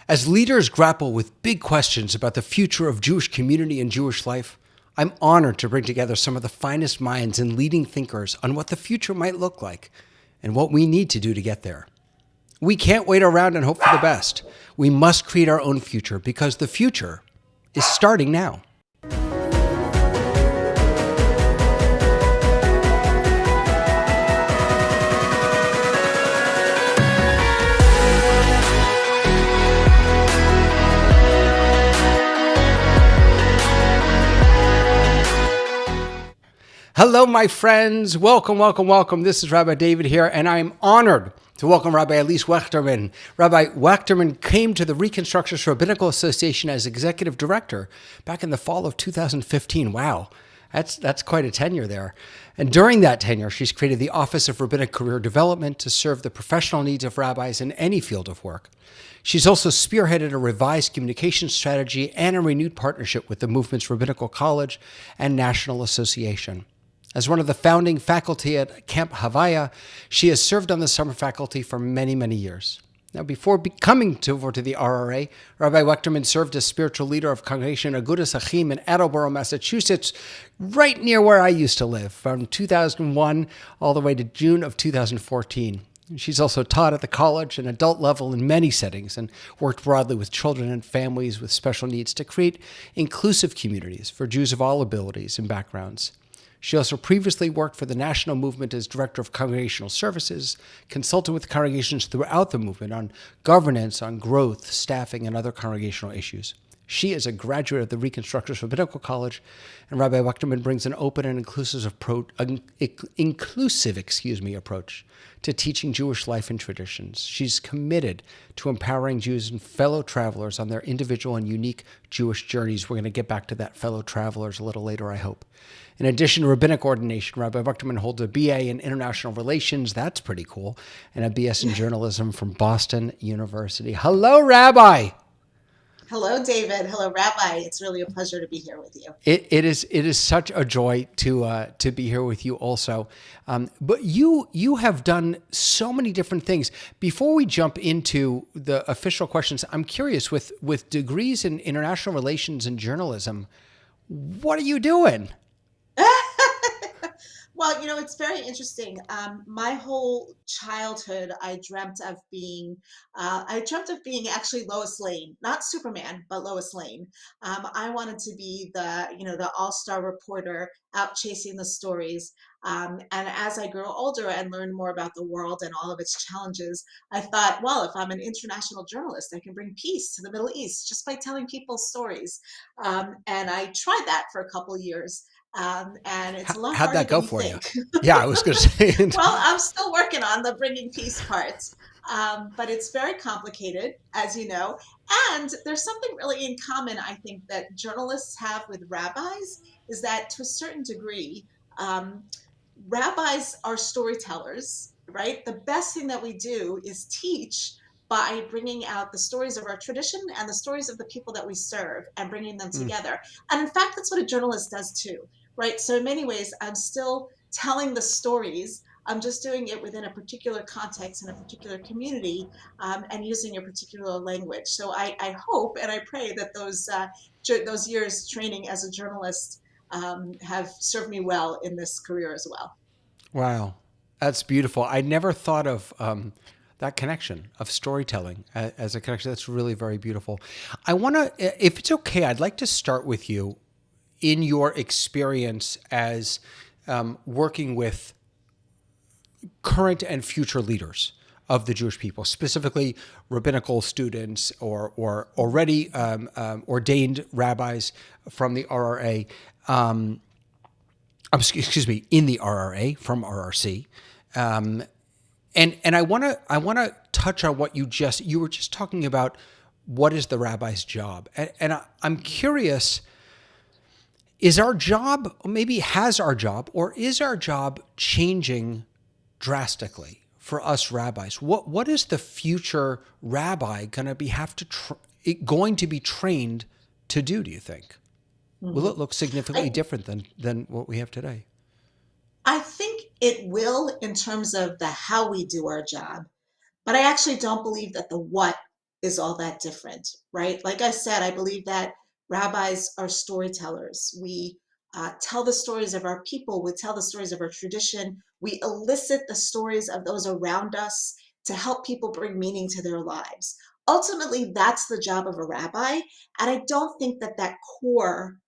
As leaders grapple with big questions about the future of Jewish community and Jewish life, I'm honored to bring together some of the finest minds and leading thinkers on what the future might look like and what we need to do to get there. We can't wait around and hope for the best. We must create our own future because the future is starting now. Hello, my friends. Welcome, welcome, welcome. This is Rabbi David here, and I'm honored to welcome Rabbi Elyse Wechterman. Rabbi Wechterman came to the Reconstructing Rabbinical Association as executive director back in the fall of 2015. Wow, that's quite a tenure there. And during that tenure, she's created the Office of Rabbinic Career Development to serve the professional needs of rabbis in any field of work. She's also spearheaded a revised communication strategy and a renewed partnership with the movement's Rabbinical College and National Association. As one of the founding faculty at Camp Havaya, she has served on the summer faculty for many, many years. Now, before coming over to the RRA, Rabbi Wechterman served as spiritual leader of Congregation Agudas Achim in Attleboro, Massachusetts, right near where I used to live, from 2001 all the way to June of 2014. She's also taught at the college and adult level in many settings and worked broadly with children and families with special needs to create inclusive communities for Jews of all abilities and backgrounds. She also previously worked for the national movement as director of congregational services, consulted with congregations throughout the movement on governance, on growth, staffing, and other congregational issues. She is a graduate of the Reconstructing Rabbinical College, and Rabbi Wechterman brings an open and inclusive approach to teaching Jewish life and traditions. She's committed to empowering Jews and fellow travelers on their individual and unique Jewish journeys. We're going to get back to that, fellow travelers, a little later, I hope. In addition to rabbinic ordination, Rabbi Wechterman holds a BA in International Relations, that's pretty cool, and a BS in Journalism from Boston University. Hello, Rabbi. Hello, David. Hello, Rabbi. It's really a pleasure to be here with you. It is such a joy to be here with you also. But you have done so many different things. Before we jump into the official questions, I'm curious, with degrees in international relations and journalism, what are you doing? Well, it's very interesting. My whole childhood, I dreamt of being actually Lois Lane, not Superman, but Lois Lane. I wanted to be the all-star reporter out chasing the stories. And as I grew older and learned more about the world and all of its challenges, I thought, well, if I'm an international journalist, I can bring peace to the Middle East just by telling people stories. And I tried that for a couple of years. And it's a lot How'd harder that go than you for you? think. Yeah, I was going to say. Well, I'm still working on the bringing peace part, but it's very complicated, as you know. And there's something really in common, I think, that journalists have with rabbis is that to a certain degree, um, rabbis are storytellers, right? The best thing that we do is teach by bringing out the stories of our tradition and the stories of the people that we serve and bringing them Mm. together. And in fact, that's what a journalist does too, right? So in many ways, I'm still telling the stories. I'm just doing it within a particular context in a particular community and using a particular language. So I hope and I pray that those years training as a journalist have served me well in this career as well. Wow, that's beautiful. I never thought of that connection of storytelling as a connection. That's really very beautiful. I want to, if it's okay, I'd like to start with you in your experience as working with current and future leaders of the Jewish people, specifically rabbinical students or already ordained rabbis from the RRA. Excuse me, in the RRA from RRC, and I want to touch on what you were just talking about. What is the rabbi's job? And I'm curious. Is our job, maybe has our job, or is our job changing drastically for us rabbis? What is the future rabbi going to be trained to do you think? Will it look significantly I, different than what we have today? I think it will in terms of the how we do our job, but I actually don't believe that the what is all that different, right? Like I said, I believe that rabbis are storytellers. We tell the stories of our people, we tell the stories of our tradition, we elicit the stories of those around us to help people bring meaning to their lives. Ultimately, that's the job of a rabbi. And I don't think that that core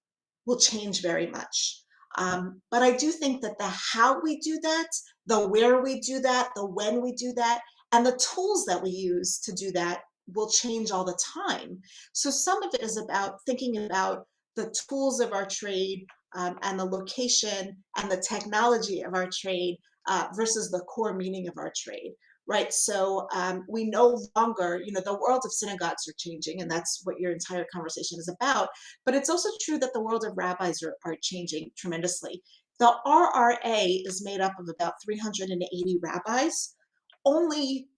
will change very much. But I do think that the how we do that, the where we do that, the when we do that, and the tools that we use to do that will change all the time. So some of it is about thinking about the tools of our trade, and the location and the technology of our trade, versus the core meaning of our trade. Right. So we no longer, the world of synagogues are changing, and that's what your entire conversation is about. But it's also true that the world of rabbis are changing tremendously. The RRA is made up of about 380 rabbis. Only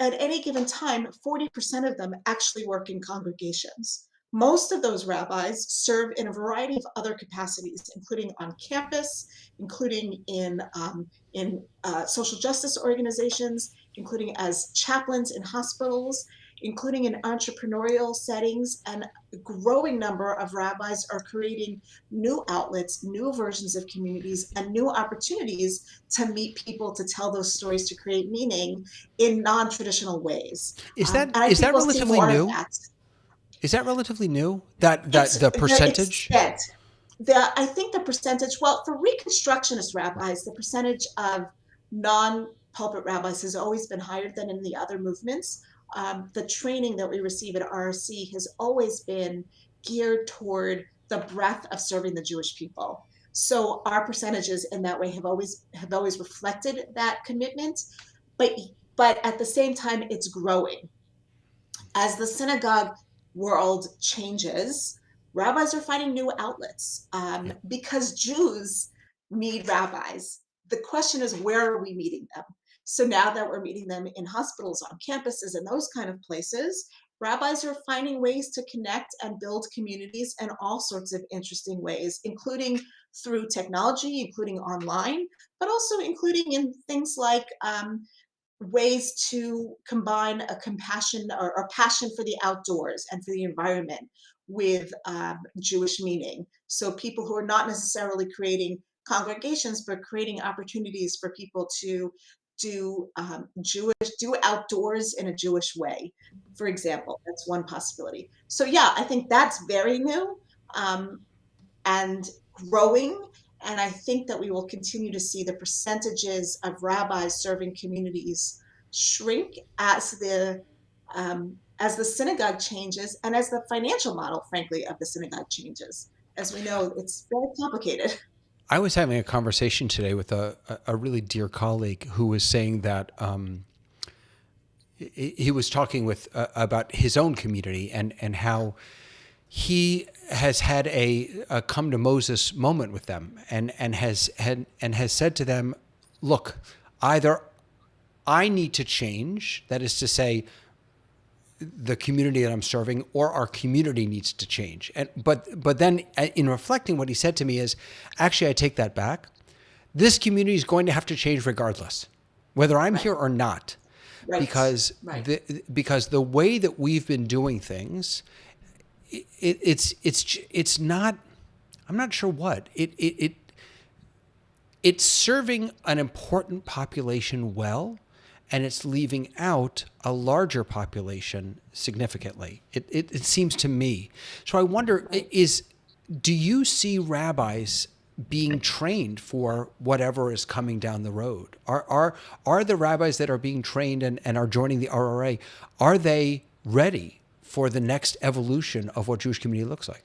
at any given time, 40% of them actually work in congregations. Most of those rabbis serve in a variety of other capacities, including on campus, including in social justice organizations, including as chaplains in hospitals, including in entrepreneurial settings. And a growing number of rabbis are creating new outlets, new versions of communities, and new opportunities to meet people, to tell those stories, to create meaning in non-traditional ways. Is And that I is think that we'll see relatively more of new? that. Is that relatively new? That It's the the percentage? extent. I think the percentage, well, for Reconstructionist rabbis, the percentage of non-pulpit rabbis has always been higher than in the other movements. The training that we receive at RRC has always been geared toward the breadth of serving the Jewish people. So our percentages in that way have always reflected that commitment. But but at the same time, it's growing. As the synagogue world changes, rabbis are finding new outlets, Yeah. because Jews need rabbis. The question is, where are we meeting them? So now that we're meeting them in hospitals, on campuses, and those kind of places, rabbis are finding ways to connect and build communities in all sorts of interesting ways, including through technology, including online, but also including in things like ways to combine a compassion or passion for the outdoors and for the environment with Jewish meaning. So people who are not necessarily creating congregations, but creating opportunities for people to do outdoors in a Jewish way, for example. That's one possibility. So yeah, I think that's very new. And growing. And I think that we will continue to see the percentages of rabbis serving communities shrink as the synagogue changes and as the financial model, frankly, of the synagogue changes. As we know, it's very complicated. I was having a conversation today with a really dear colleague who was saying that he was talking with about his own community and how he has had a come to Moses moment with them and has said to them, look, either I need to change, that is to say, the community that I'm serving, or our community needs to change. But then in reflecting, what he said to me is, actually, I take that back. This community is going to have to change regardless, whether I'm Right, here or not, right, because right. because the way that we've been doing things, it's not. I'm not sure what it's serving an important population well, and it's leaving out a larger population significantly. It seems to me. So I wonder, Right. do you see rabbis being trained for whatever is coming down the road? Are the rabbis that are being trained and are joining the RRA, are they ready for the next evolution of what Jewish community looks like?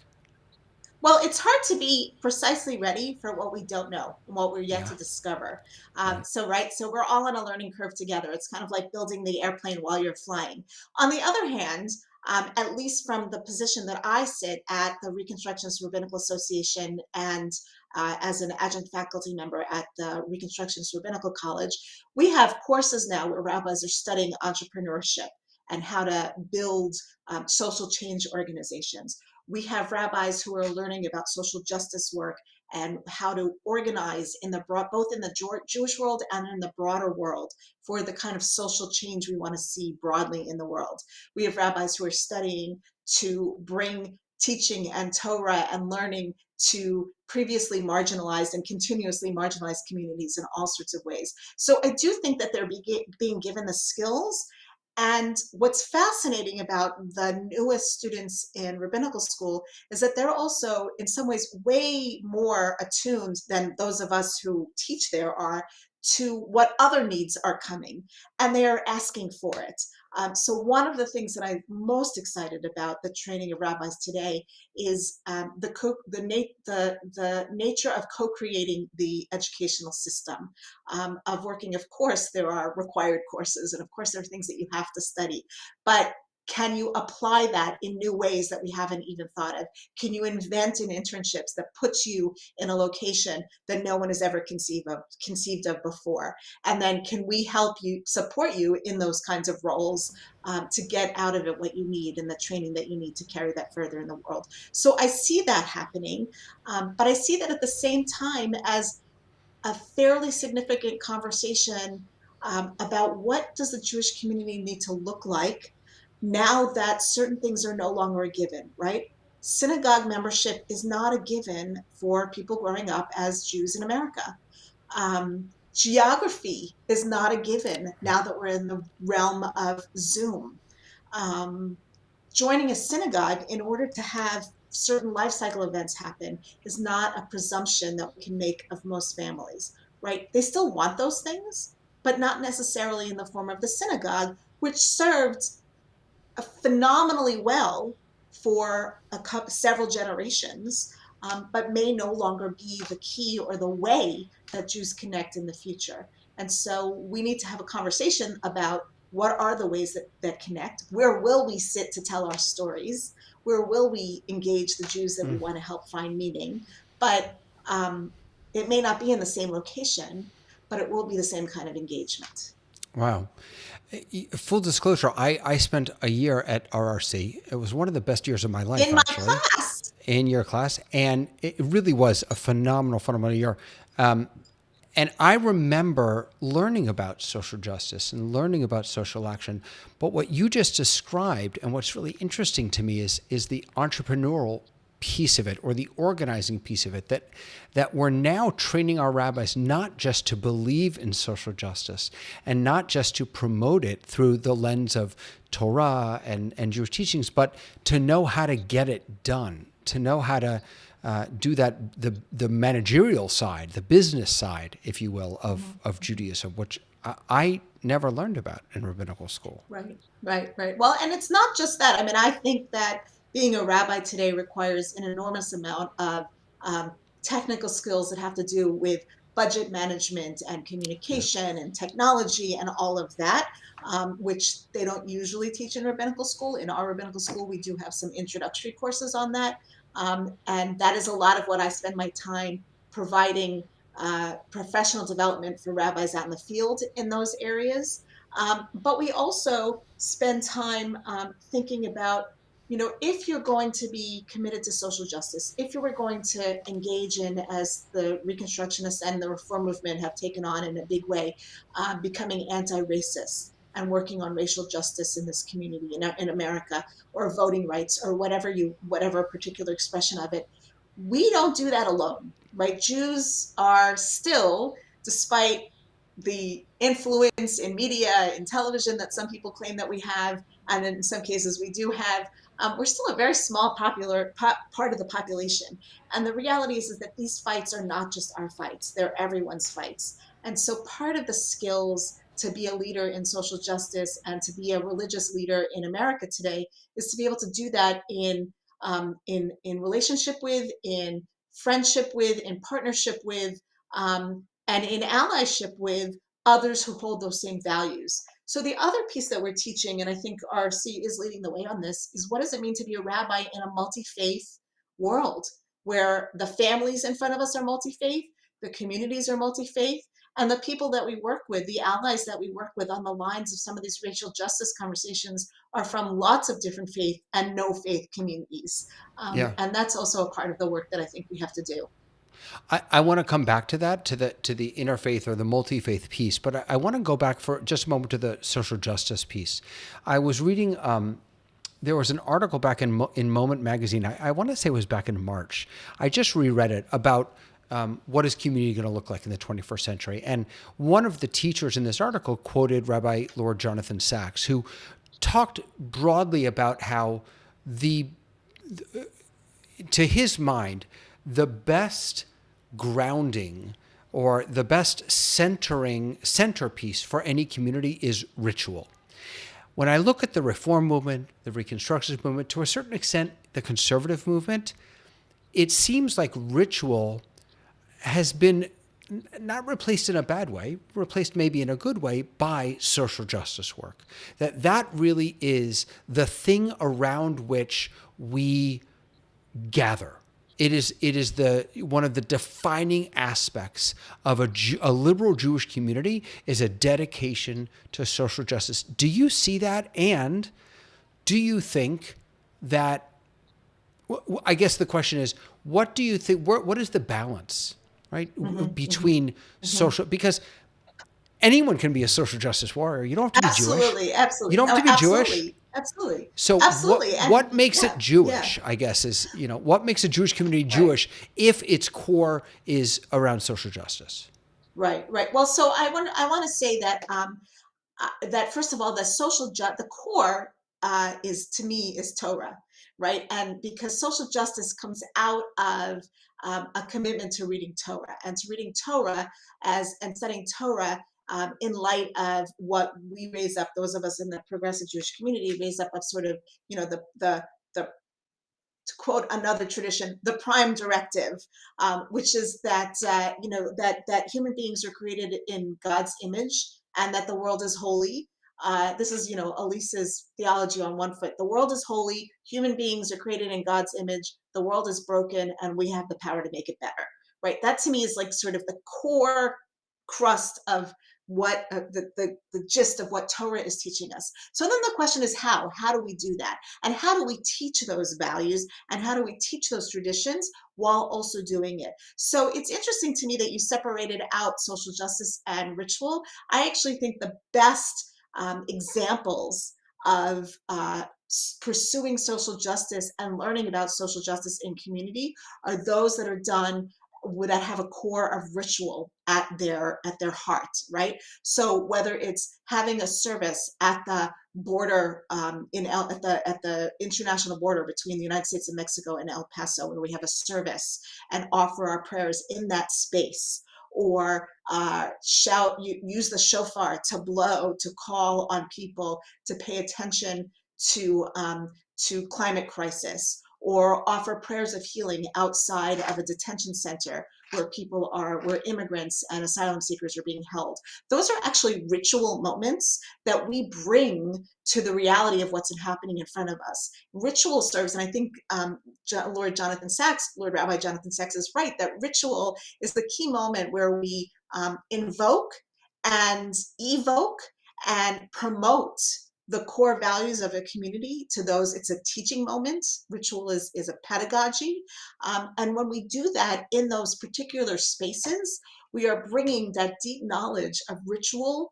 Well, it's hard to be precisely ready for what we don't know and what we're yet Yeah, to discover. right. So we're all on a learning curve together. It's kind of like building the airplane while you're flying. On the other hand, at least from the position that I sit at the Reconstructionist Rabbinical Association and as an adjunct faculty member at the Reconstructionist Rabbinical College, we have courses now where rabbis are studying entrepreneurship and how to build social change organizations. We have rabbis who are learning about social justice work and how to organize in the broad, both in the Jewish world and in the broader world, for the kind of social change we want to see broadly in the world. We have rabbis who are studying to bring teaching and Torah and learning to previously marginalized and continuously marginalized communities in all sorts of ways. So I do think that they're being given the skills. And what's fascinating about the newest students in rabbinical school is that they're also, in some ways, way more attuned than those of us who teach there are to what other needs are coming, and they are asking for it. So one of the things that I'm most excited about the training of rabbis today is the nature of co-creating the educational system, of working. Of course, there are required courses, and of course, there are things that you have to study, but can you apply that in new ways that we haven't even thought of? Can you invent in internships that puts you in a location that no one has ever conceived of before? And then can we help you, support you in those kinds of roles, to get out of it what you need and the training that you need to carry that further in the world? So I see that happening, but I see that at the same time as a fairly significant conversation, about what does the Jewish community need to look like now that certain things are no longer a given, right? Synagogue membership is not a given for people growing up as Jews in America. Geography is not a given now that we're in the realm of Zoom. Um, Joining a synagogue in order to have certain life cycle events happen is not a presumption that we can make of most families, right? They still want those things, but not necessarily in the form of the synagogue, which served phenomenally well for several generations, but may no longer be the key or the way that Jews connect in the future. And so we need to have a conversation about what are the ways that connect? Where will we sit to tell our stories? Where will we engage the Jews that we want to help find meaning? But it may not be in the same location, but it will be the same kind of engagement. Wow. Full disclosure, I spent a year at RRC. It was one of the best years of my life, In my actually, class, in your class. And it really was a phenomenal year. And I remember learning about social justice and learning about social action. But what you just described, and what's really interesting to me, is the entrepreneurial piece of it, or the organizing piece of it, that we're now training our rabbis not just to believe in social justice and not just to promote it through the lens of Torah and Jewish teachings, but to know how to get it done, to know how to do that, the managerial side, the business side, if you will, of Judaism, which I never learned about in rabbinical school. Right. Well, and it's not just that. I mean, I think that being a rabbi today requires an enormous amount of technical skills that have to do with budget management and Yeah. communication and technology and all of that, which they don't usually teach in rabbinical school. In our rabbinical school, we do have some introductory courses on that. And that is a lot of what I spend my time providing, professional development for rabbis out in the field in those areas. But we also spend time, thinking about, if you're going to be committed to social justice, if you were going to engage in, as the Reconstructionists and the Reform movement have taken on in a big way, becoming anti-racist and working on racial justice in this community in America, or voting rights, or whatever particular expression of it, we don't do that alone, right? Jews are still, despite the influence in media, in television that some people claim that we have, and in some cases we do have, we're still a very small part of the population. And the reality is that these fights are not just our fights, they're everyone's fights. And so part of the skills to be a leader in social justice and to be a religious leader in America today is to be able to do that in relationship with, in friendship with, in partnership with, and in allyship with others who hold those same values. So the other piece that we're teaching, and I think RC is leading the way on this, is what does it mean to be a rabbi in a multi-faith world, where the families in front of us are multi-faith, the communities are multi-faith, and the people that we work with, the allies that we work with on the lines of some of these racial justice conversations, are from lots of different faith and no faith communities. Yeah. And that's also a part of the work that I think we have to do. I want to come back to that, to the interfaith or the multi-faith piece, but I want to go back for just a moment to the social justice piece. I was reading, there was an article back in Moment magazine. I want to say it was back in March. I just reread it about what is community going to look like in the 21st century. And one of the teachers in this article quoted Rabbi Lord Jonathan Sacks, who talked broadly about how to his mind, the best grounding or the best centerpiece for any community is ritual. When I look at the Reform movement, the Reconstructionist movement, to a certain extent, the conservative movement, it seems like ritual has been not replaced in a bad way, replaced maybe in a good way by social justice work. That really is the thing around which we gather. It is one of the defining aspects of a liberal Jewish community is a dedication to social justice. Do you see that? And do you think that, I guess the question is, what do you think, what is the balance, right, between social, because anyone can be a social justice warrior. You don't have to be Jewish. Absolutely, absolutely. You don't have No, to be absolutely, Jewish. absolutely, So absolutely. what makes Yeah, it yeah. Jewish, I guess, is, what makes a Jewish community Jewish if its core is around social justice? Right, right. Well, so I want to say that that first of all, the core is to me is Torah, right? And because social justice comes out of a commitment to reading Torah and to reading Torah and studying Torah in light of what we raise up, those of us in the progressive Jewish community raise up of sort of, the to quote another tradition, the prime directive, which is that that human beings are created in God's image and that the world is holy. This is Elise's theology on one foot. The world is holy. Human beings are created in God's image. The world is broken, and we have the power to make it better. Right. That to me is like sort of the core crust of what the gist of what Torah is teaching us. So then the question is how do we do that, and how do we teach those values, and how do we teach those traditions while also doing it? So it's interesting to me that you separated out social justice and ritual. I actually think the best examples of pursuing social justice and learning about social justice in community are those that are done that have a core of ritual at their heart, right? So whether it's having a service at the border at the international border between the United States and Mexico and El Paso, where we have a service and offer our prayers in that space, or use the shofar to blow to call on people to pay attention to climate crisis, or offer prayers of healing outside of a detention center where immigrants and asylum seekers are being held. Those are actually ritual moments that we bring to the reality of what's happening in front of us. Ritual serves, and I think Lord Rabbi Jonathan Sacks is right, that ritual is the key moment where we invoke and evoke and promote the core values of a community to those. It's a teaching moment. Ritual is a pedagogy. And when we do that in those particular spaces, we are bringing that deep knowledge of ritual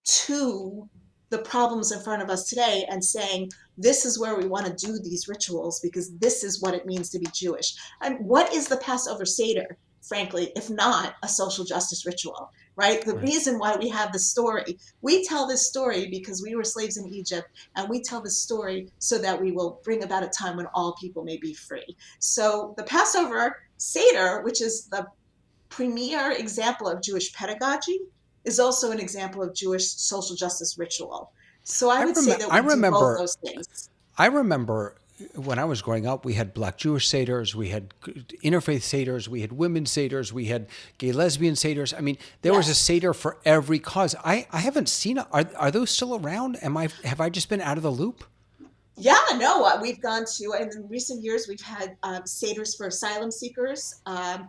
to the problems in front of us today and saying, this is where we want to do these rituals because this is what it means to be Jewish. And what is the Passover Seder, frankly, if not a social justice ritual, right? The Right. reason why we have this story, we tell this story because we were slaves in Egypt, and we tell this story so that we will bring about a time when all people may be free. So the Passover Seder, which is the premier example of Jewish pedagogy, is also an example of Jewish social justice ritual. So I would say that I we do both remember those things. I remember when I was growing up, we had Black Jewish seders, we had interfaith seders, we had women's seders, we had gay lesbian seders. I mean, there was a Yes. seder for every cause. I haven't seen it. Are those still around? Have I just been out of the loop? Yeah, no, we've gone to, and in recent years, we've had seders for asylum seekers. Yeah.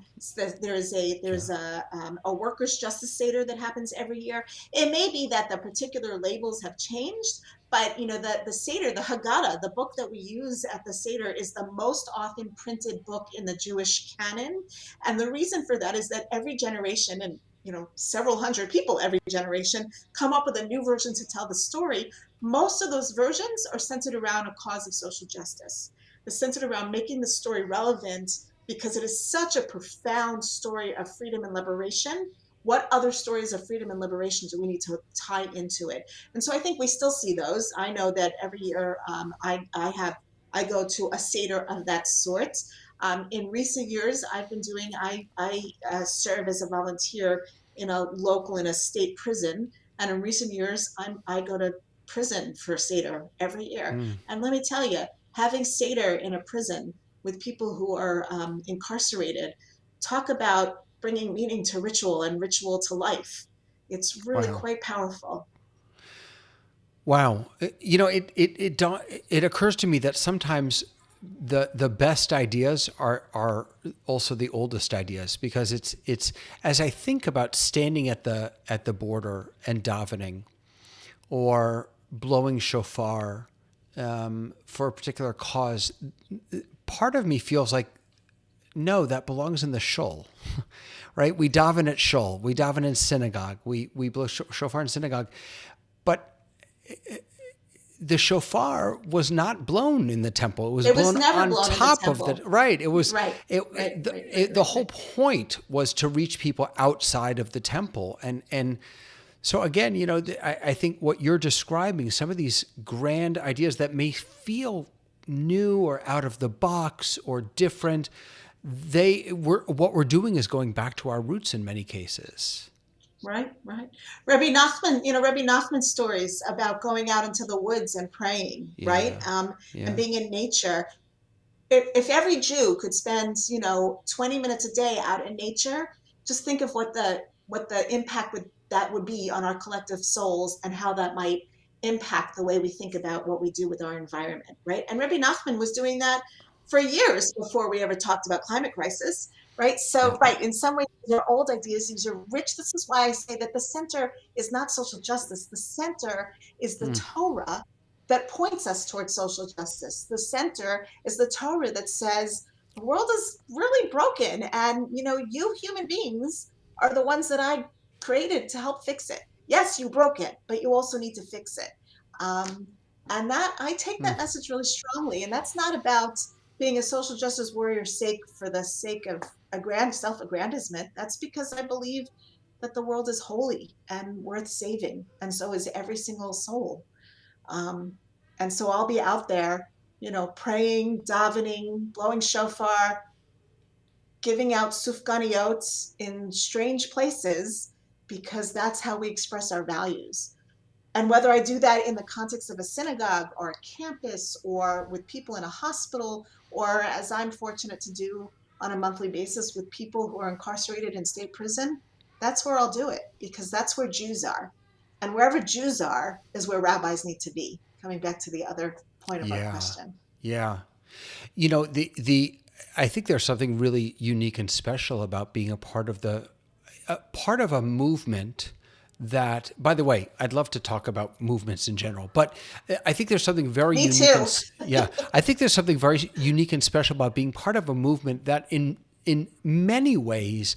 There's a workers' justice seder that happens every year. It may be that the particular labels have changed, But the Seder, the Haggadah, the book that we use at the Seder, is the most often printed book in the Jewish canon. And the reason for that is that every generation, and several hundred people every generation, come up with a new version to tell the story. Most of those versions are centered around a cause of social justice. They're centered around making the story relevant because it is such a profound story of freedom and liberation. What other stories of freedom and liberation do we need to tie into it? And so I think we still see those. I know that every year I go to a Seder of that sort. In recent years, I've been doing, I serve as a volunteer in a state prison. And in recent years, I go to prison for Seder every year. Mm, And let me tell you, having Seder in a prison with people who are incarcerated, talk about bringing meaning to ritual and ritual to life. It's really wow. quite powerful. Wow. It occurs to me that sometimes the best ideas are also the oldest ideas, because it's as I think about standing at the border and davening, or blowing shofar for a particular cause, part of me feels like, no, that belongs in the shul, right? We daven at shul, we daven in synagogue, we blow shofar in synagogue, but the shofar was not blown in the temple. It was It was blown never on blown in the top of temple. right. It was Right, right, right, right, the right, whole right. point was to reach people outside of the temple, and so again, I think what you're describing, some of these grand ideas that may feel new or out of the box or different, what we're doing is going back to our roots in many cases. Right, right. Rabbi Nachman, Rabbi Nachman's stories about going out into the woods and praying, right? Yeah, And yeah. being in nature. If every Jew could spend, 20 minutes a day out in nature, just think of what the impact would be on our collective souls, and how that might impact the way we think about what we do with our environment, right? And Rabbi Nachman was doing that for years before we ever talked about climate crisis, right? Yeah. So, right, in some ways, they're old ideas. These are rich. This is why I say that the center is not social justice. The center is the Mm, Torah that points us towards social justice. The center is the Torah that says the world is really broken, and you human beings are the ones that I created to help fix it. Yes, you broke it, but you also need to fix it. Um, and that I take mm. that message really strongly. And that's not about being a social justice warrior sake for the sake of a grand self-aggrandizement. That's because I believe that the world is holy and worth saving, and so is every single soul. Um, and so I'll be out there, praying, davening, blowing shofar, giving out sufganiyot in strange places, because that's how we express our values. And whether I do that in the context of a synagogue or a campus or with people in a hospital, or as I'm fortunate to do on a monthly basis with people who are incarcerated in state prison, that's where I'll do it, because that's where Jews are. And wherever Jews are is where rabbis need to be, coming back to the other point of our Yeah, question. yeah. The I think there's something really unique and special about being a part of part of a movement that, by the way, I'd love to talk about movements in general, but I think there's something very Me unique too. yeah, I think there's something very unique and special about being part of a movement that in many ways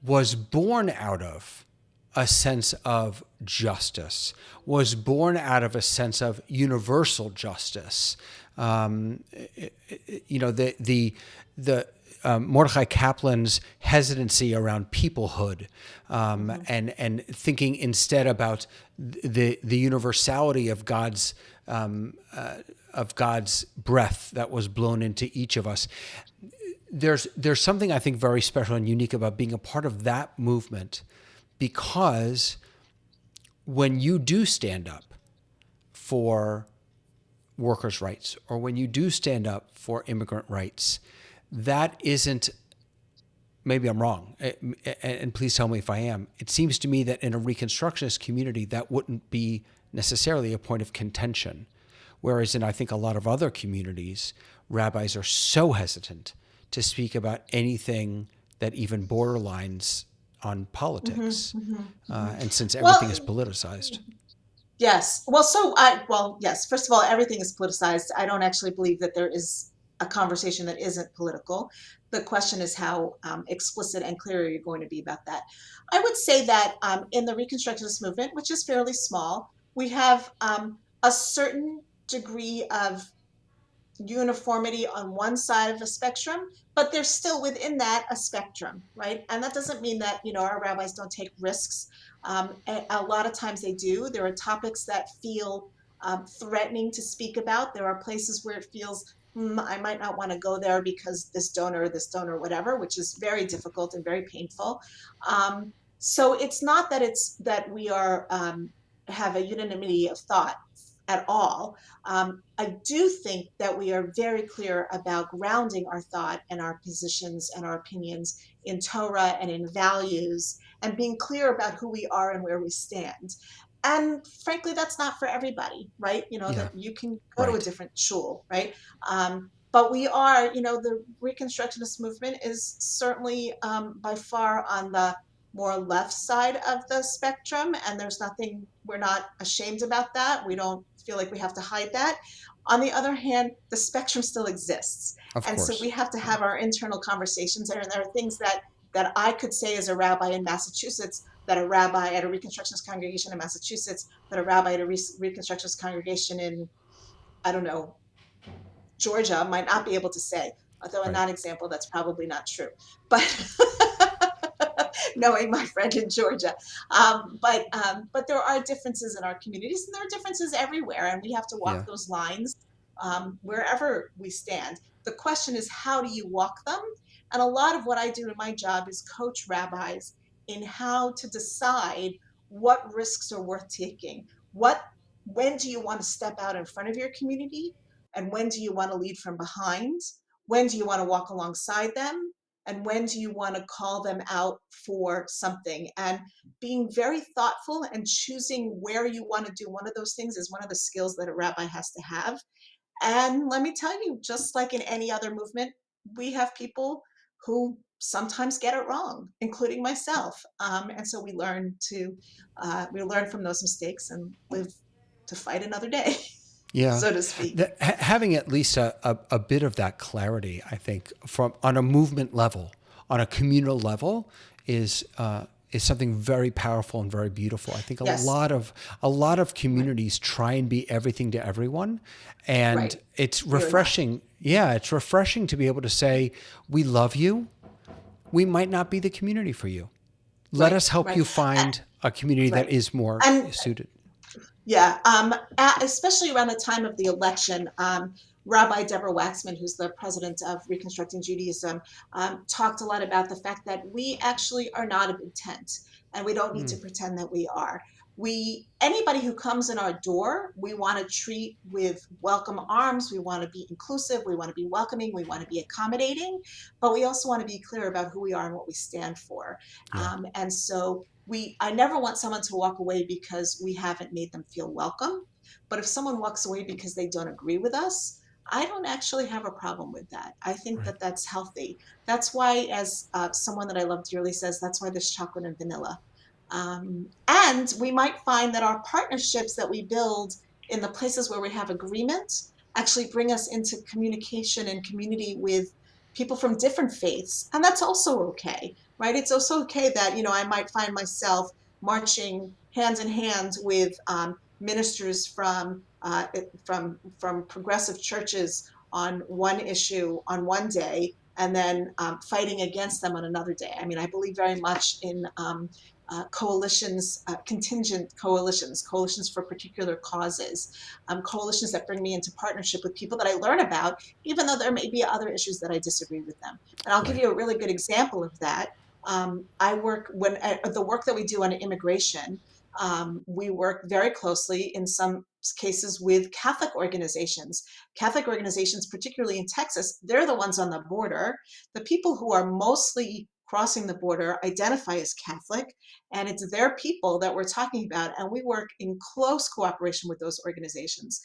was born out of a sense of justice, was born out of a sense of universal justice. Um, the Mordechai Kaplan's hesitancy around peoplehood, and thinking instead about the universality of God's breath that was blown into each of us. There's something I think very special and unique about being a part of that movement, because when you do stand up for workers' rights, or when you do stand up for immigrant rights, that isn't, maybe I'm wrong, and please tell me if I am, it seems to me that in a Reconstructionist community, that wouldn't be necessarily a point of contention. Whereas in, I think, a lot of other communities, rabbis are so hesitant to speak about anything that even borderlines on Hmm, politics. hmm, hmm. And since everything is Well, politicized. Yes. Well, yes. First of all, everything is politicized. I don't actually believe that there is a conversation that isn't political. The question is how explicit and clear you're going to be about that. I would say that in the Reconstructionist movement, which is fairly small, we have a certain degree of uniformity on one side of a spectrum, but there's still within that a spectrum, right? And that doesn't mean that, our rabbis don't take risks. A lot of times they do. There are topics that feel threatening to speak about. There are places where it feels, I might not want to go there because this donor, whatever, which is very difficult and very painful. So it's not that it's that we are have a unanimity of thought at all. I do think that we are very clear about grounding our thought and our positions and our opinions in Torah and in values and being clear about who we are and where we stand. And frankly, that's not for everybody, right? Yeah, That you can go to a right. different shul, right? But we are, the Reconstructionist movement is certainly by far on the more left side of the spectrum, and we're not ashamed about that. We don't feel like we have to hide that. On the other hand, the spectrum still exists. Of And so course. we have to Yeah. have our internal conversations there. And there are things that I could say as a rabbi in Massachusetts, that a rabbi at a Reconstructionist congregation in Massachusetts, that a rabbi at a Reconstructionist congregation in, I don't know, Georgia might not be able to say. Although in Right. that example, that's probably not true. But knowing my friend in Georgia. But there are differences in our communities, and there are differences everywhere, and we have to walk Yeah. those lines wherever we stand. The question is, how do you walk them? And a lot of what I do in my job is coach rabbis in how to decide what risks are worth taking. When do you want to step out in front of your community, and when do you want to lead from behind? When do you want to walk alongside them? And when do you want to call them out for something? And being very thoughtful and choosing where you want to do one of those things is one of the skills that a rabbi has to have. And let me tell you, just like in any other movement, we have people who sometimes get it wrong, including myself. And so we learn from those mistakes and live to fight another day, Yeah, so to speak. having at least a bit of that clarity, I think, from on a movement level, on a communal level, is something very powerful and very beautiful. I think Yes, a lot of right, communities try and be everything to everyone, and right. it's We are not. refreshing. Yeah, it's refreshing to be able to say, "We love you. We might not be the community for you. Let Right, us help right, you find a community that right. is more And suited." yeah, especially around the time of the election, Rabbi Deborah Waxman, who's the president of Reconstructing Judaism, talked a lot about the fact that we actually are not a big tent, and we don't need to pretend that we are. Anybody who comes in our door, we want to treat with welcome arms. We want to be inclusive. We want to be welcoming. We want to be accommodating, but we also want to be clear about who we are and what we stand for. Yeah, And so I never want someone to walk away because we haven't made them feel welcome. But if someone walks away because they don't agree with us, I don't actually have a problem with that. I think right. that that's healthy. That's why, as someone that I love dearly says, that's why there's chocolate and vanilla. And we might find that our partnerships that we build in the places where we have agreement actually bring us into communication and community with people from different faiths. And that's also okay, right? It's also okay that, I might find myself marching hand in hand with ministers from progressive churches on one issue on one day, and then fighting against them on another day. I mean, I believe very much in coalitions, contingent coalitions for particular causes, coalitions that bring me into partnership with people that I learn about, even though there may be other issues that I disagree with them. And I'll give Right. you a really good example of that. I work when the work that we do on immigration. We work very closely in some cases with Catholic organizations, particularly in Texas. They're the ones on the border. The people who are mostly crossing the border identify as Catholic, and it's their people that we're talking about. And we work in close cooperation with those organizations.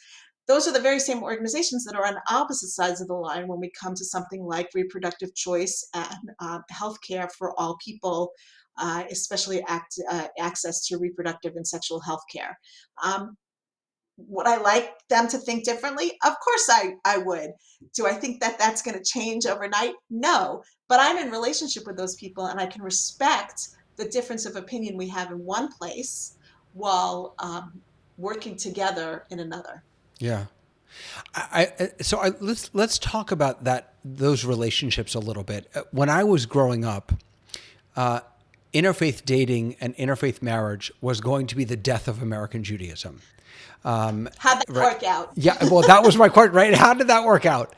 Those are the very same organizations that are on opposite sides of the line when we come to something like reproductive choice and healthcare for all people, especially access to reproductive and sexual health care. Would I like them to think differently? Of course I would. Do I think that that's going to change overnight? No. But I'm in relationship with those people and I can respect the difference of opinion we have in one place while working together in another. Yeah. Let's talk about those relationships a little bit. When I was growing up, interfaith dating and interfaith marriage was going to be the death of American Judaism. How'd that Right? work out? Yeah. Well, that was my question. Right? How did that work out?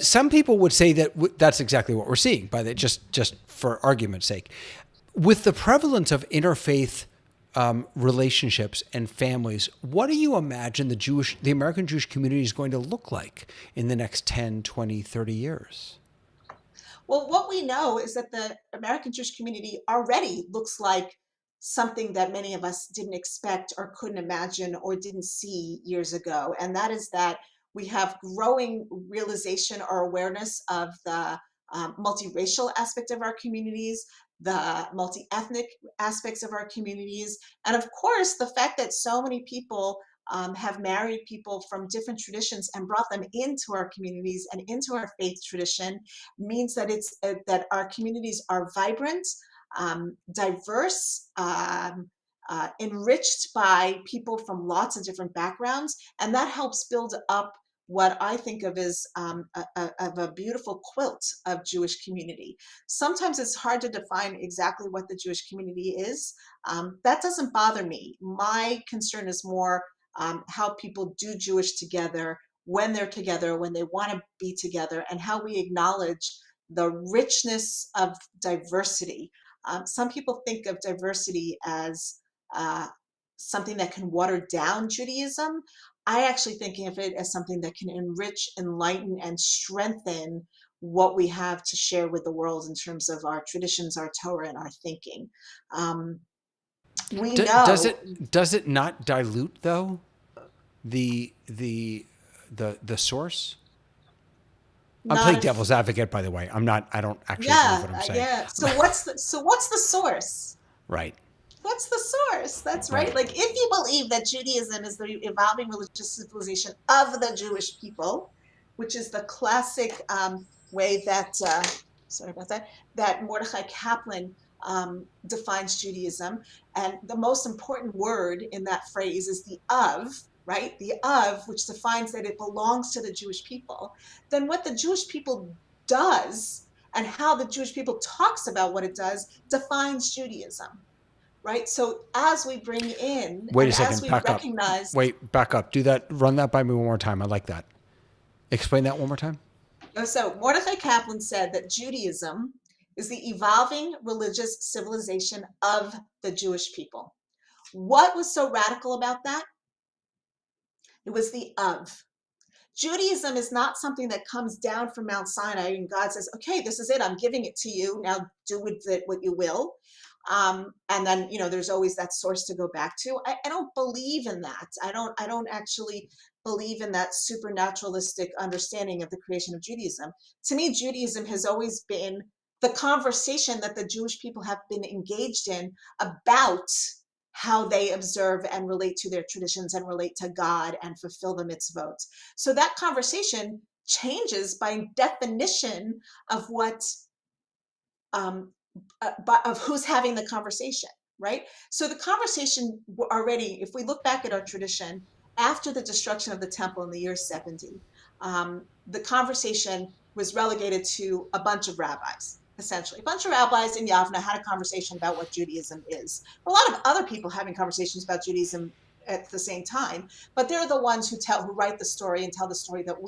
Some people would say that that's exactly what we're seeing. By the just for argument's sake, with the prevalence of interfaith relationships and families, what do you imagine the American Jewish community is going to look like in the next 10, 20, 30 years? Well, what we know is that the American Jewish community already looks like something that many of us didn't expect or couldn't imagine or didn't see years ago. And that is that we have growing realization or awareness of the multiracial aspect of our communities, the multi-ethnic aspects of our communities, and of course, the fact that so many people have married people from different traditions and brought them into our communities and into our faith tradition means that it's that our communities are vibrant, diverse, enriched by people from lots of different backgrounds, and that helps build up what I think of as of a beautiful quilt of Jewish community. Sometimes it's hard to define exactly what the Jewish community is. That doesn't bother me. My concern is more how people do Jewish together, when they want to be together, and how we acknowledge the richness of diversity. Some people think of diversity as uh, something that can water down Judaism. I actually think of it as something that can enrich, enlighten, and strengthen what we have to share with the world in terms of our traditions, our Torah, and our thinking. Um, we Does know it not dilute though the the the source? I'm not playing if devil's advocate, by the way. I'm not. I don't actually believe yeah, what I'm saying. yeah. So what's the source? Right. What's the source? That's right. Right. Like, if you believe that Judaism is the evolving religious civilization of the Jewish people, which is the classic way that, sorry about that, that Mordechai Kaplan defines Judaism. And the most important word in that phrase is the of, right? The of, which defines that it belongs to the Jewish people. Then what the Jewish people does and how the Jewish people talks about what it does defines Judaism, right? So as we bring in Wait a and as second. we Back up. recognize, Wait. Back up. Do that. Run that by me one more time. I like that. Explain that one more time. so Mordechai Kaplan said that Judaism is the evolving religious civilization of the Jewish people. What was so radical about that? It was the of. Judaism is not something that comes down from Mount Sinai and God says, okay, this is it. I'm giving it to you. Now do with it what you will. And then, there's always that source to go back to. I don't believe in that. I don't actually believe in that supernaturalistic understanding of the creation of Judaism. To me, Judaism has always been the conversation that the Jewish people have been engaged in about how they observe and relate to their traditions and relate to God and fulfill the mitzvot. So that conversation changes by definition of what um, of who's having the conversation, right? So the conversation already, if we look back at our tradition, after the destruction of the temple in the year 70, the conversation was relegated to a bunch of rabbis, essentially. A bunch of rabbis in Yavna had a conversation about what Judaism is. A lot of other people having conversations about Judaism at the same time, but they're the ones who write the story and tell the story that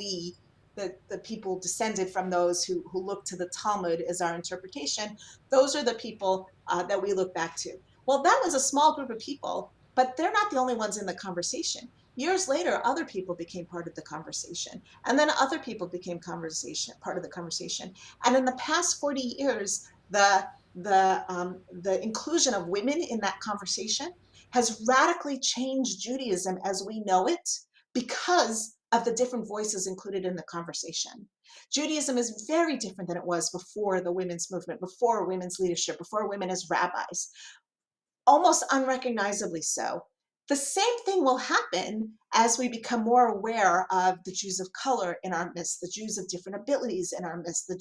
the people descended from those who look to the Talmud as our interpretation. Those are the people that we look back to. Well, that was a small group of people, but they're not the only ones in the conversation. Years later, other people became part of the conversation, and then other people became part of the conversation. And in the past 40 years, the inclusion of women in that conversation has radically changed Judaism as we know it because of the different voices included in the conversation. Judaism is very different than it was before the women's movement, before women's leadership, before women as rabbis, almost unrecognizably so. The same thing will happen as we become more aware of the Jews of color in our midst, the Jews of different abilities in our midst, the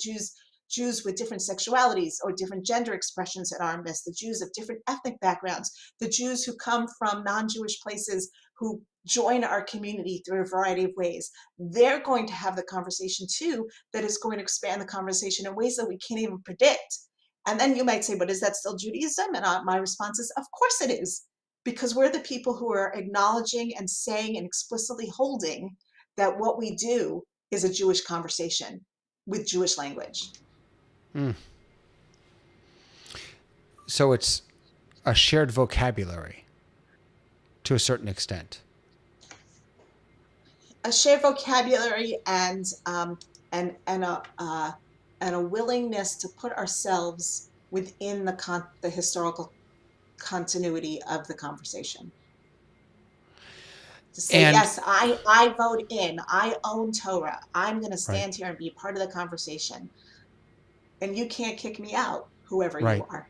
Jews with different sexualities or different gender expressions in our midst, the Jews of different ethnic backgrounds, the Jews who come from non-Jewish places who join our community through a variety of ways. They're going to have the conversation too that is going to expand the conversation in ways that we can't even predict. And then you might say, but is that still Judaism? And my response is, of course it is, because we're the people who are acknowledging and saying and explicitly holding that what we do is a Jewish conversation with Jewish language. So it's a shared vocabulary to a certain extent. A shared vocabulary and and a willingness to put ourselves within the historical continuity of the conversation. To say, And yes, I vote in, I own Torah, I'm going to right, stand here and be a part of the conversation, and you can't kick me out, whoever you right. are.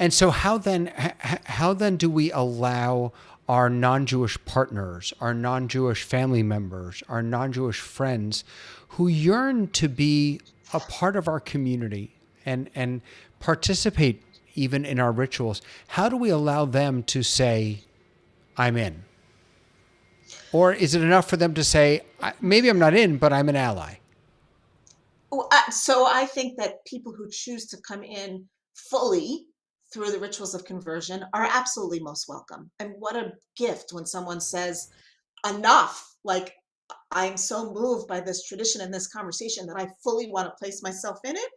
And so how then do we allow our non-Jewish partners, our non-Jewish family members, our non-Jewish friends who yearn to be a part of our community and participate even in our rituals, how do we allow them to say, I'm in? Or is it enough for them to say, maybe I'm not in, but I'm an ally? So I think that people who choose to come in fully through the rituals of conversion are absolutely most welcome. And what a gift when someone says, enough, like, I'm so moved by this tradition and this conversation that I fully want to place myself in it.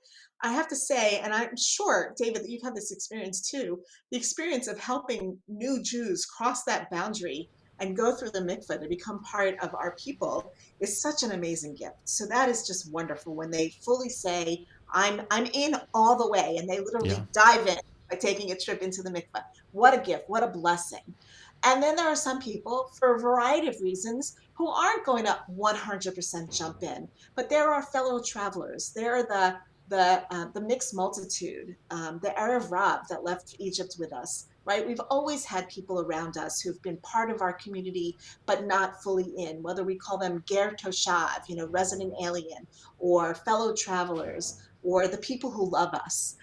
I have to say, and I'm sure, David, that you've had this experience too, the experience of helping new Jews cross that boundary and go through the mikveh to become part of our people is such an amazing gift. So that is just wonderful when they fully say, I'm in all the way, and they Yeah. literally dive in by taking a trip into the mikveh. What a gift, what a blessing. And then there are some people, for a variety of reasons, who aren't going to 100% jump in, but there are fellow travelers. There are the mixed multitude, the Arab Rab that left Egypt with us, right? We've always had people around us who've been part of our community, but not fully in, whether we call them Ger Toshav, resident alien, or fellow travelers, or the people who love us.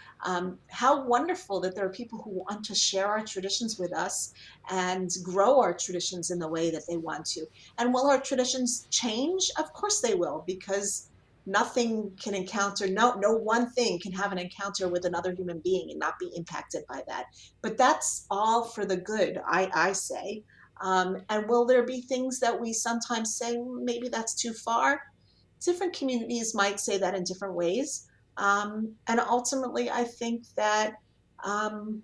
How wonderful that there are people who want to share our traditions with us and grow our traditions in the way that they want to. And will our traditions change? Of course they will, because nothing can encounter, no one thing can have an encounter with another human being and not be impacted by that. But that's all for the good, I say. And will there be things that we sometimes say, maybe that's too far? Different communities might say that in different ways. And ultimately, I think that um,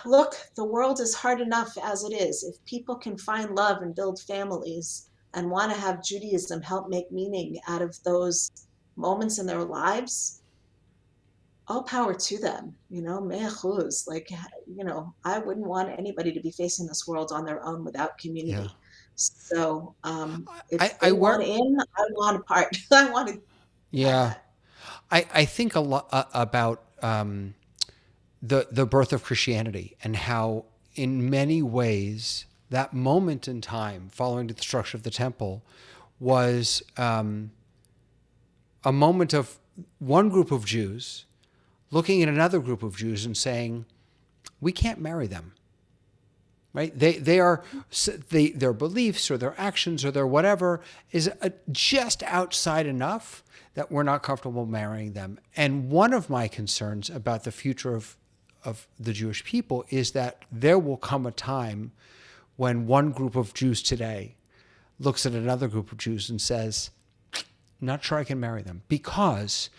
look, the world is hard enough as it is. If people can find love and build families and want to have Judaism help make meaning out of those moments in their lives, all power to them, mea chuz. Like, I wouldn't want anybody to be facing this world on their own without Yeah. community. So if I they want work. in, I want a part. I want to have Yeah. that. I think a lot about the birth of Christianity and how, in many ways, that moment in time following the destruction of the temple was a moment of one group of Jews looking at another group of Jews and saying, "We can't marry them." Right? Their beliefs or their actions or their whatever is just outside enough that we're not comfortable marrying them. And one of my concerns about the future of the Jewish people is that there will come a time when one group of Jews today looks at another group of Jews and says, not sure I can marry them, because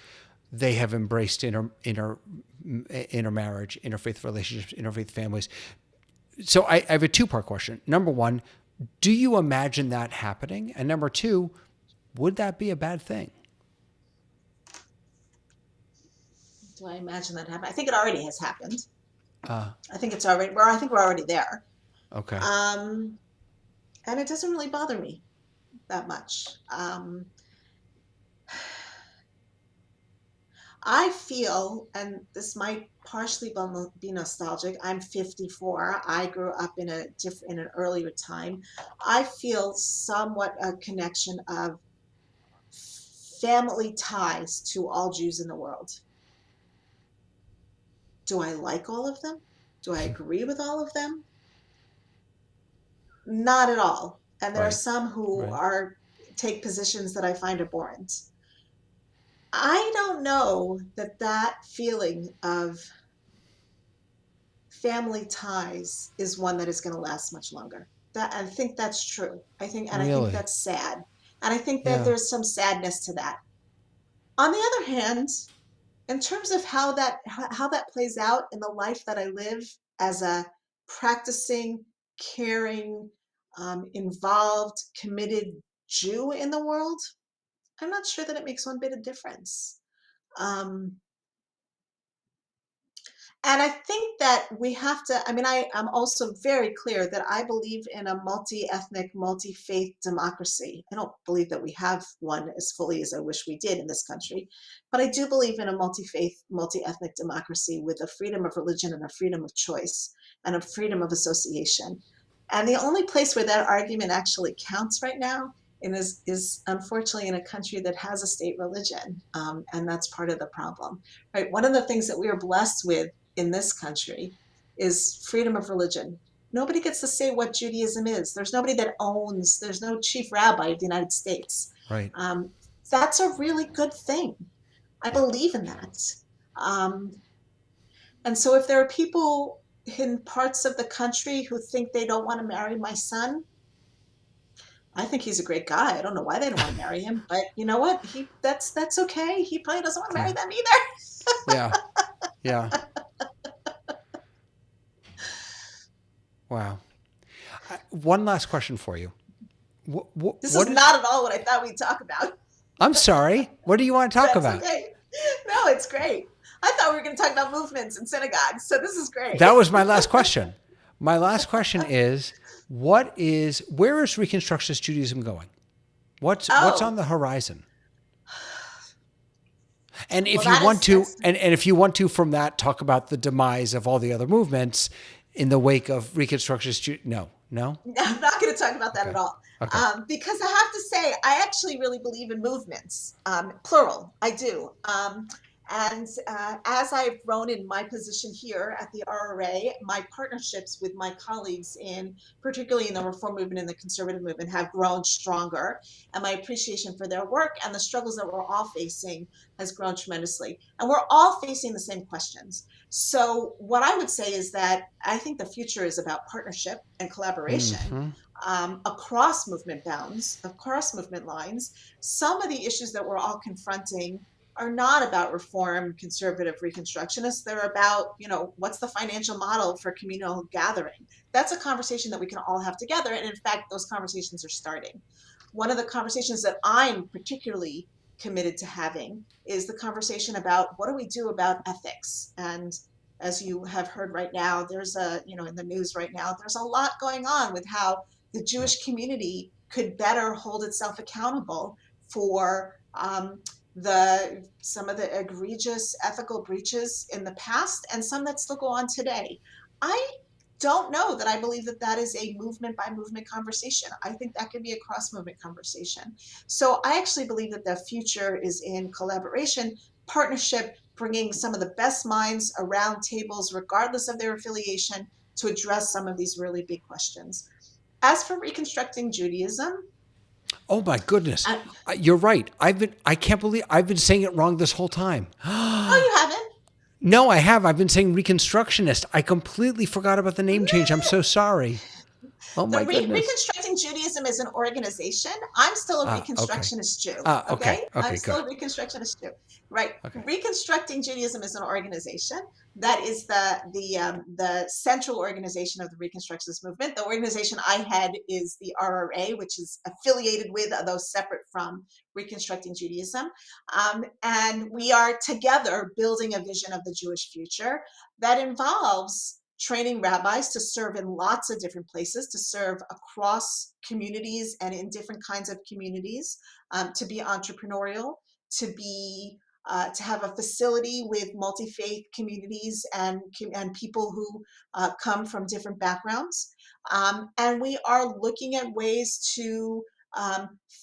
they have embraced intermarriage, interfaith relationships, interfaith families. So I have a two-part question. Number one, do you imagine that happening? And number two, would that be a bad thing? Do I imagine that happen? I think it already has happened. Uh, I think we're already there. okay. Um, and it doesn't really bother me that much. I feel, and this might partially be nostalgic. I'm 54. I grew up in in an earlier time. I feel somewhat a connection of family ties to all Jews in the world. Do I like all of them? Do I agree with all of them? Not at all. And there are Right. some who Right. are take positions that I find abhorrent. I don't know that that feeling of family ties is one that is going to last much longer. That I think that's true. I think Really? that's sad. And I think that Yeah. there's some sadness to that. On the other hand, in terms of how that plays out in the life that I live as a practicing, caring, involved, committed Jew in the world, I'm not sure that it makes one bit of difference. Um, And I think that we have to, I mean, I'm also very clear that I believe in a multi-ethnic, multi-faith democracy. I don't believe that we have one as fully as I wish we did in this country, but I do believe in a multi-faith, multi-ethnic democracy with a freedom of religion and a freedom of choice and a freedom of association. And the only place where that argument actually counts right now is unfortunately in a country that has a state religion, and that's part of the problem. Right? One of the things that we are blessed with in this country is freedom of religion. Nobody gets to say what Judaism is. There's nobody that owns, there's no chief rabbi of the United States. Right. Um, that's a really good thing. I Yeah. believe in that. Um, and so if there are people in parts of the country who think they don't want to marry my son, I think he's a great guy. I don't know why they don't want to marry him, but you know what? That's okay. He probably doesn't want to marry Yeah. them either. Yeah. Yeah. Wow. One last question for you. What, what, This is what is, not at all what I thought we'd talk about. I'm sorry. What do you want to talk That's about? okay. No, it's great. I thought we were going to talk about movements and synagogues, so this is great. That was my last question. My last question is, where is Reconstructionist Judaism going? What's on Oh, the horizon? And well, if you want to, that's and if you want to from that, talk about the demise of all the other movements in the wake of Reconstructionist no, no? I'm not going to talk about that at Okay. all. Okay. Because I have to say, I actually really believe in movements, plural. I do. And as I've grown in my position here at the RRA, my partnerships with my colleagues particularly in the reform movement and the conservative movement, have grown stronger. And my appreciation for their work and the struggles that we're all facing has grown tremendously. And we're all facing the same questions. So what I would say is that I think the future is about partnership and collaboration Mm-hmm. across movement bounds, across movement lines. Some of the issues that we're all confronting are not about reform, conservative, reconstructionists. They're about, what's the financial model for communal gathering? That's a conversation that we can all have together. And in fact, those conversations are starting. One of the conversations that I'm particularly committed to having is the conversation about what do we do about ethics. And as you have heard right now, in the news right now, there's a lot going on with how the Yep. Jewish community could better hold itself accountable for some of the egregious ethical breaches in the past and some that still go on today. I don't know that I believe that that is a movement by movement conversation. I think that could be a cross movement conversation. So I actually believe that the future is in collaboration, partnership, bringing some of the best minds around tables, regardless of their affiliation, to address some of these really big questions. As for Reconstructing Judaism, Oh my goodness. I, You're right. I can't believe I've been saying it wrong this whole time. oh, you haven't? No, I have. I've been saying Reconstructionist. I completely forgot about the name change. I'm so sorry. Oh my goodness. Reconstructing Judaism is an organization. I'm still a Okay. Reconstructionist Jew. Okay. Okay, I'm Okay, still good. a Reconstructionist Jew. Right. Okay. Reconstructing Judaism is an organization that is the central organization of the Reconstructionist movement. The organization I head is the RRA, which is affiliated with, though separate from, Reconstructing Judaism, and we are together building a vision of the Jewish future that involves training rabbis to serve in lots of different places, to serve across communities and in different kinds of communities, to be entrepreneurial, to be to have a facility with multi-faith communities and people who come from different backgrounds. And we are looking at ways to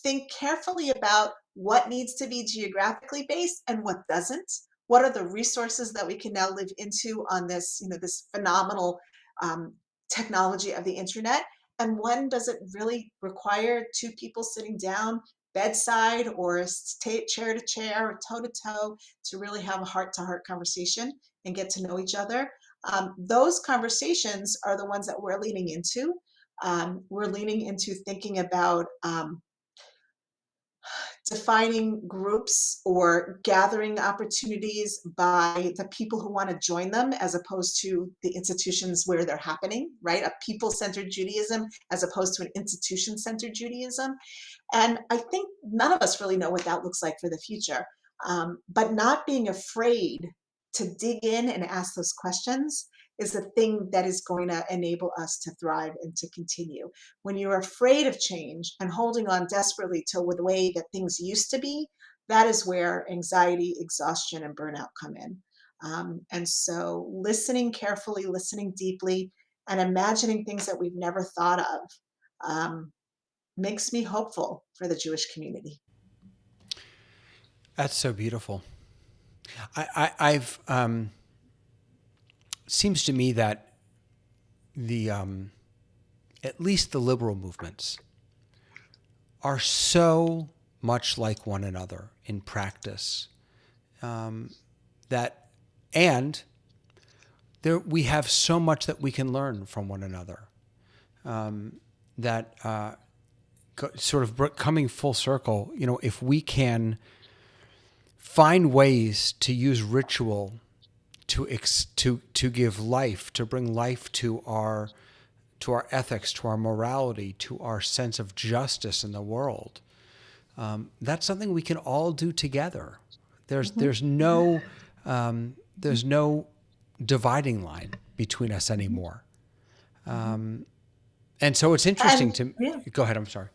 think carefully about what needs to be geographically based and what doesn't. What are the resources that we can now live into on this, this phenomenal um, technology of the internet? And when does it really require two people sitting down bedside or chair to chair or toe to toe to really have a heart to heart conversation and get to know each other? Those conversations are the ones that we're leaning into. We're leaning into thinking about defining groups or gathering opportunities by the people who want to join them as opposed to the institutions where they're happening, right? A people-centered Judaism as opposed to an institution-centered Judaism. And I think none of us really know what that looks like for the future. But not being afraid to dig in and ask those questions is the thing that is going to enable us to thrive and to continue. When you're afraid of change and holding on desperately to the way that things used to be, that is where anxiety, exhaustion, and burnout come in. And so listening carefully, listening deeply, and imagining things that we've never thought of makes me hopeful for the Jewish community. That's so beautiful. I've seems to me that the at least the liberal movements are so much like one another in practice that and there we have so much that we can learn from one another that sort of coming full circle, if we can find ways to use ritual to give life, to bring life to our ethics, to our morality, to our sense of justice in the world. That's something we can all do together. There's no dividing line between us anymore. And so it's interesting go ahead. I'm sorry.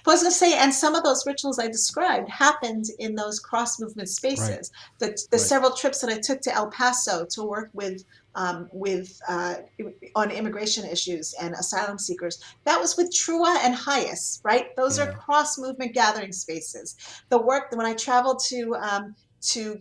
I was going to say, and some of those rituals I described happened in those cross movement spaces. Right. The Right. several trips that I took to El Paso to work with on immigration issues and asylum seekers, that was with Trua and Hayas, right? Those are Yeah. cross movement gathering spaces. The work when I traveled to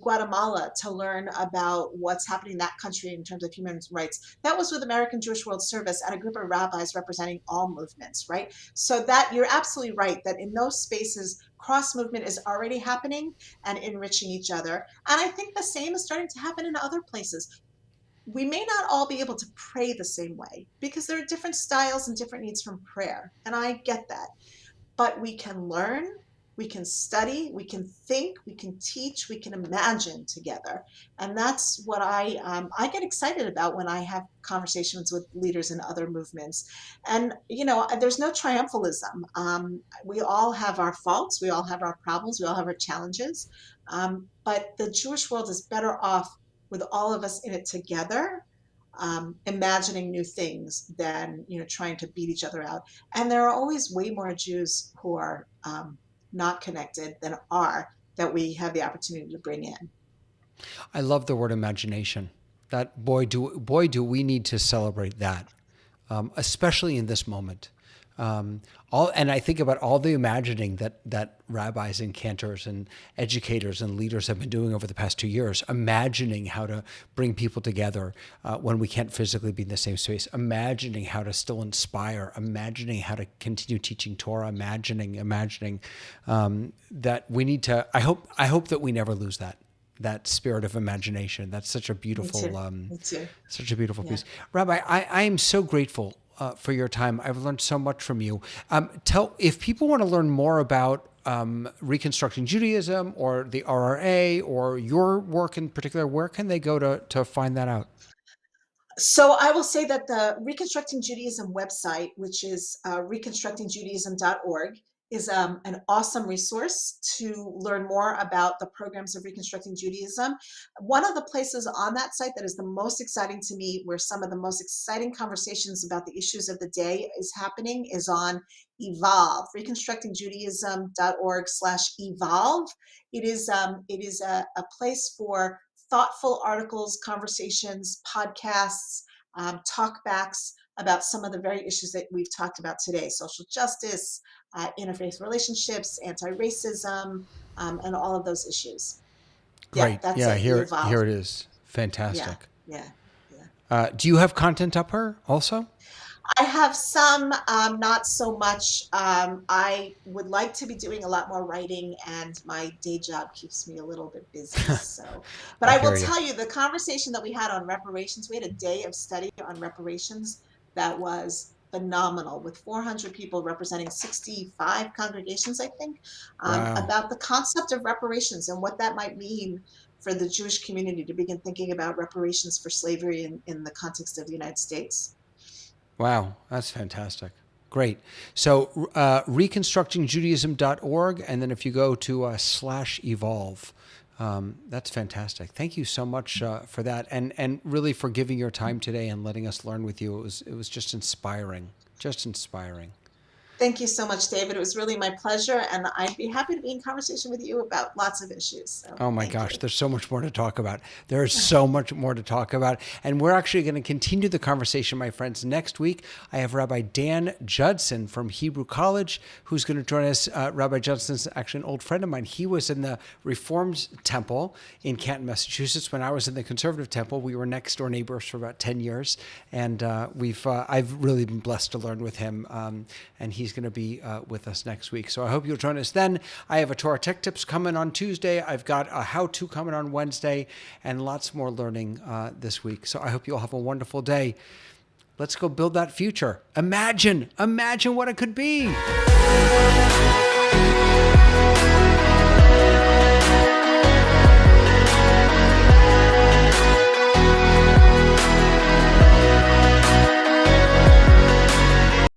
Guatemala to learn about what's happening in that country in terms of human rights. That was with American Jewish World Service and a group of rabbis representing all movements, right? So that you're absolutely right that in those spaces, cross movement is already happening and enriching each other. And I think the same is starting to happen in other places. We may not all be able to pray the same way because there are different styles and different needs from prayer. And I get that. But we can learn, we can study, we can think, we can teach, we can imagine together. And that's what I get excited about when I have conversations with leaders in other movements. And, there's no triumphalism. We all have our faults, we all have our problems, we all have our challenges. But the Jewish world is better off with all of us in it together, imagining new things than trying to beat each other out. And there are always way more Jews who are not connected than are that we have the opportunity to bring in. I love the word imagination. That boy do we need to celebrate that, especially in this moment. And I think about all the imagining that rabbis and cantors and educators and leaders have been doing over the past 2 years, imagining how to bring people together when we can't physically be in the same space, imagining how to still inspire, imagining how to continue teaching Torah, imagining that we need to. I hope that we never lose that spirit of imagination. That's such a beautiful, Me too. such a beautiful Yeah. piece. Rabbi, I am so grateful for your time. I've learned so much from you. If people want to learn more about Reconstructing Judaism or the RRA or your work in particular, where can they go to find that out? So I will say that the Reconstructing Judaism website, which is reconstructingjudaism.org, an awesome resource to learn more about the programs of Reconstructing Judaism. One of the places on that site that is the most exciting to me, where some of the most exciting conversations about the issues of the day is happening, is on Evolve, reconstructingjudaism.org/evolve. It is a place for thoughtful articles, conversations, podcasts, talkbacks about some of the very issues that we've talked about today: social justice, interfaith relationships, anti-racism, and all of those issues. Yeah, Great. that's Yeah, it. The here Evolve. it is. Yeah, Fantastic. yeah, yeah. Do you have content up here also? I have some, not so much. I would like to be doing a lot more writing, and my day job keeps me a little bit busy. So, but I I will hear you. tell you, the conversation that we had on reparations, we had a day of study on reparations that was phenomenal, with 400 people representing 65 congregations, I think, Wow. about the concept of reparations and what that might mean for the Jewish community to begin thinking about reparations for slavery in the context of the United States. Wow. That's fantastic. Great. So reconstructingjudaism.org. And then if you go to /evolve, that's fantastic. Thank you so much for that. And really for giving your time today and letting us learn with you. It was just inspiring. Just inspiring. Thank you so much, David. It was really my pleasure, and I'd be happy to be in conversation with you about lots of issues. So Oh my thank gosh, you. there's so much more to talk about. There is so much more to talk about. And we're actually going to continue the conversation, my friends. Next week, I have Rabbi Dan Judson from Hebrew College, who's going to join us. Rabbi Judson's actually an old friend of mine. He was in the Reformed Temple in Canton, Massachusetts. When I was in the Conservative Temple, we were next door neighbors for about 10 years. And I've really been blessed to learn with him. And he's going to be with us next week. So I hope you'll join us then. I have a Torah Tech Tips coming on Tuesday. I've got a how-to coming on Wednesday, and lots more learning this week. So I hope you all have a wonderful day. Let's go build that future. Imagine what it could be.